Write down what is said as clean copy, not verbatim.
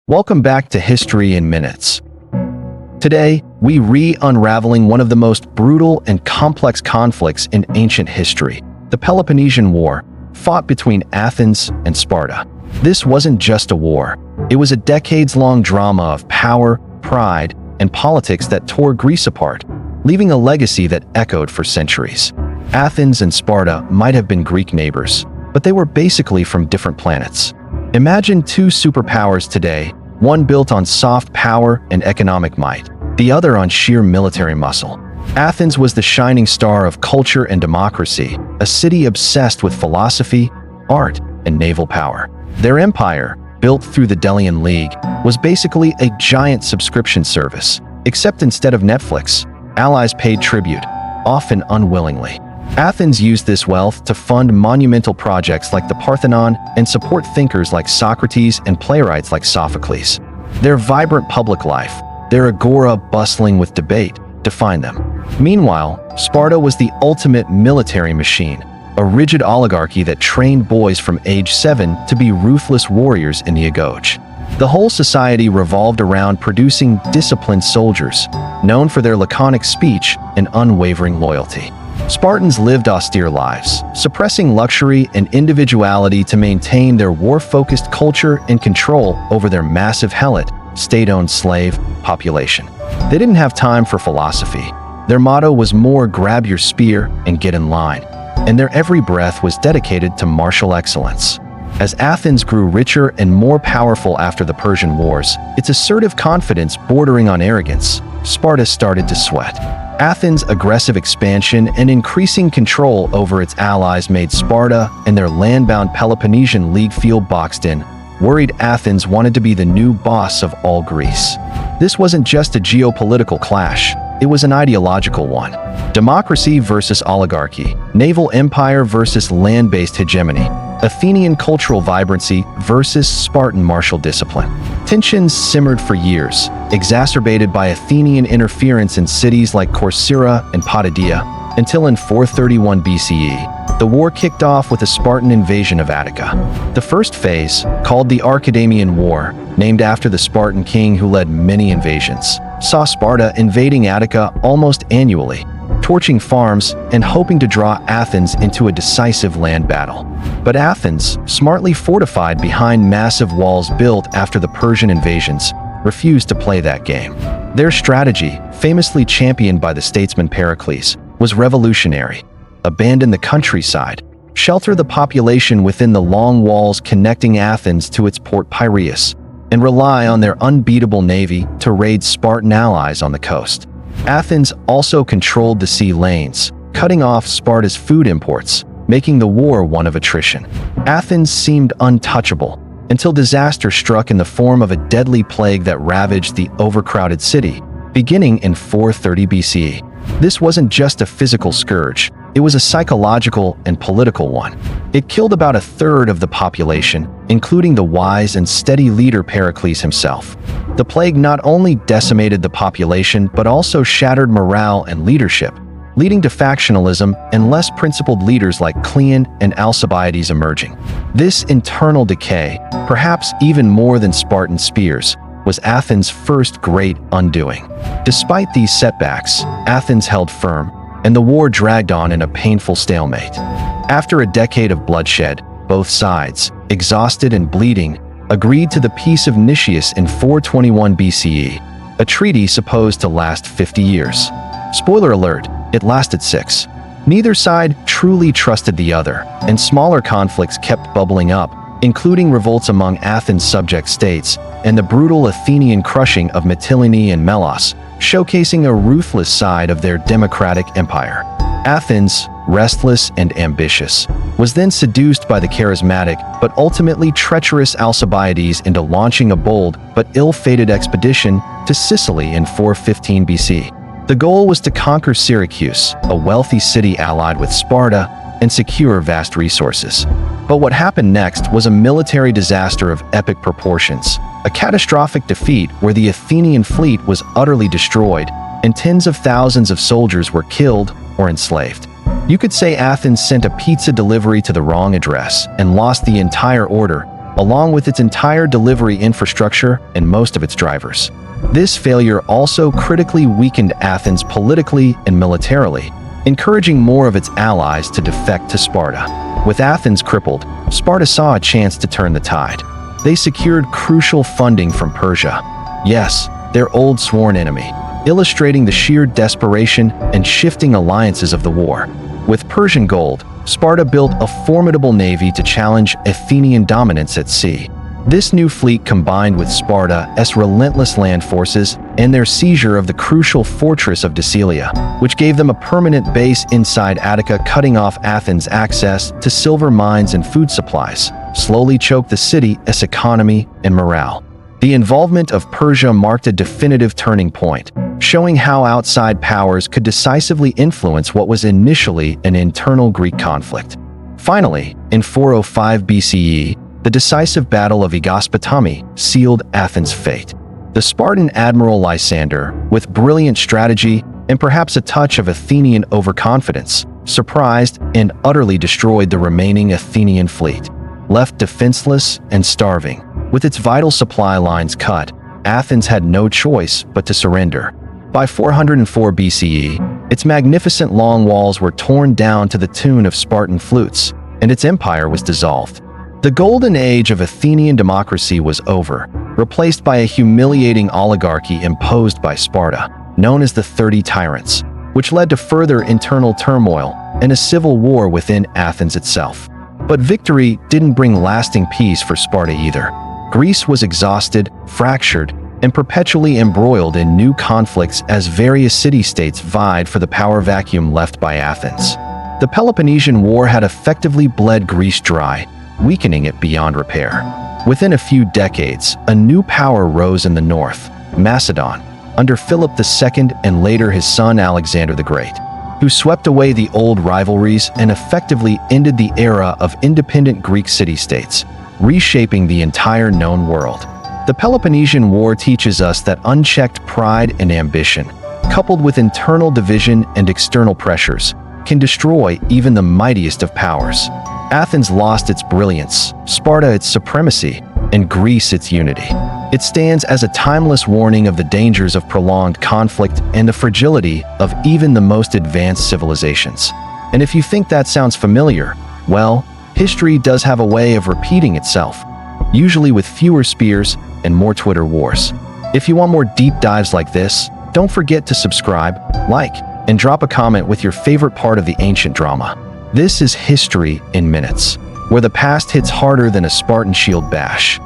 Welcome back to History in Minutes. Today, we unraveling one of the most brutal and complex conflicts in ancient history, the Peloponnesian War, fought between Athens and Sparta. This wasn't just a war. It was a decades-long drama of power, pride, and politics that tore Greece apart, leaving a legacy that echoed for centuries. Athens and Sparta might have been Greek neighbors, but they were basically from different planets. Imagine two superpowers today, one built on soft power and economic might, the other on sheer military muscle. Athens was the shining star of culture and democracy, a city obsessed with philosophy, art, and naval power. Their empire, built through the Delian League, was basically a giant subscription service, except instead of Netflix, allies paid tribute, often unwillingly. Athens used this wealth to fund monumental projects like the Parthenon and support thinkers like Socrates and playwrights like Sophocles. Their vibrant public life, their agora bustling with debate, defined them. Meanwhile, Sparta was the ultimate military machine, a rigid oligarchy that trained boys from age 7 to be ruthless warriors in the agora. The whole society revolved around producing disciplined soldiers, known for their laconic speech and unwavering loyalty. Spartans lived austere lives, suppressing luxury and individuality to maintain their war-focused culture and control over their massive helot, state-owned slave population. They didn't have time for philosophy. Their motto was more grab your spear and get in line, and their every breath was dedicated to martial excellence. As Athens grew richer and more powerful after the Persian Wars, its assertive confidence bordering on arrogance, Sparta started to sweat. Athens' aggressive expansion and increasing control over its allies made Sparta and their land-bound Peloponnesian League feel boxed in. Worried Athens wanted to be the new boss of all Greece. This wasn't just a geopolitical clash, it was an ideological one. Democracy versus oligarchy, naval empire versus land-based hegemony, Athenian cultural vibrancy versus Spartan martial discipline. Tensions simmered for years, exacerbated by Athenian interference in cities like Corcyra and Potidaea, until in 431 BCE, the war kicked off with a Spartan invasion of Attica. The first phase, called the Archidamian War, named after the Spartan king who led many invasions, saw Sparta invading Attica almost annually, torching farms and hoping to draw Athens into a decisive land battle. But Athens, smartly fortified behind massive walls built after the Persian invasions, refused to play that game. Their strategy, famously championed by the statesman Pericles, was revolutionary. Abandon the countryside, shelter the population within the long walls connecting Athens to its port Piraeus, and rely on their unbeatable navy to raid Spartan allies on the coast. Athens also controlled the sea lanes, cutting off Sparta's food imports, making the war one of attrition. Athens seemed untouchable, until disaster struck in the form of a deadly plague that ravaged the overcrowded city, beginning in 430 BCE. This wasn't just a physical scourge, it was a psychological and political one. It killed about a third of the population, including the wise and steady leader Pericles himself. The plague not only decimated the population but also shattered morale and leadership, leading to factionalism and less principled leaders like Cleon and Alcibiades emerging. This internal decay, perhaps even more than Spartan spears, was Athens' first great undoing. Despite these setbacks, Athens held firm, and the war dragged on in a painful stalemate. After a decade of bloodshed, both sides, exhausted and bleeding, agreed to the Peace of Nicias in 421 BCE, a treaty supposed to last 50 years. Spoiler alert, it lasted 6. Neither side truly trusted the other, and smaller conflicts kept bubbling up, including revolts among Athens' subject states and the brutal Athenian crushing of Mytilene and Melos, showcasing a ruthless side of their democratic empire. Athens, restless and ambitious, was then seduced by the charismatic but ultimately treacherous Alcibiades into launching a bold but ill-fated expedition to Sicily in 415 BC. The goal was to conquer Syracuse, a wealthy city allied with Sparta, and secure vast resources. But what happened next was a military disaster of epic proportions, a catastrophic defeat where the Athenian fleet was utterly destroyed and tens of thousands of soldiers were killed or enslaved. You could say Athens sent a pizza delivery to the wrong address and lost the entire order, along with its entire delivery infrastructure and most of its drivers. This failure also critically weakened Athens politically and militarily, encouraging more of its allies to defect to Sparta. With Athens crippled, Sparta saw a chance to turn the tide. They secured crucial funding from Persia. Yes, their old sworn enemy, illustrating the sheer desperation and shifting alliances of the war. With Persian gold, Sparta built a formidable navy to challenge Athenian dominance at sea. This new fleet, combined with Sparta's relentless land forces and their seizure of the crucial fortress of Decelia, which gave them a permanent base inside Attica, cutting off Athens' access to silver mines and food supplies, slowly choked the city's economy and morale. The involvement of Persia marked a definitive turning point, showing how outside powers could decisively influence what was initially an internal Greek conflict. Finally, in 405 BCE, the decisive Battle of Aegospotami sealed Athens' fate. The Spartan admiral Lysander, with brilliant strategy and perhaps a touch of Athenian overconfidence, surprised and utterly destroyed the remaining Athenian fleet. Left defenseless and starving, with its vital supply lines cut, Athens had no choice but to surrender. By 404 BCE, its magnificent long walls were torn down to the tune of Spartan flutes, and its empire was dissolved. The golden age of Athenian democracy was over, replaced by a humiliating oligarchy imposed by Sparta, known as the 30 Tyrants, which led to further internal turmoil and a civil war within Athens itself. But victory didn't bring lasting peace for Sparta either. Greece was exhausted, fractured, and perpetually embroiled in new conflicts as various city-states vied for the power vacuum left by Athens. The Peloponnesian War had effectively bled Greece dry, weakening it beyond repair. Within a few decades, a new power rose in the north, Macedon, under Philip II and later his son Alexander the Great, who swept away the old rivalries and effectively ended the era of independent Greek city-states, reshaping the entire known world. The Peloponnesian War teaches us that unchecked pride and ambition, coupled with internal division and external pressures, can destroy even the mightiest of powers. Athens lost its brilliance, Sparta its supremacy, and Greece its unity. It stands as a timeless warning of the dangers of prolonged conflict and the fragility of even the most advanced civilizations. And if you think that sounds familiar, well, history does have a way of repeating itself, usually with fewer spears and more Twitter wars. If you want more deep dives like this, don't forget to subscribe, like, and drop a comment with your favorite part of the ancient drama. This is History in Minutes, where the past hits harder than a Spartan shield bash.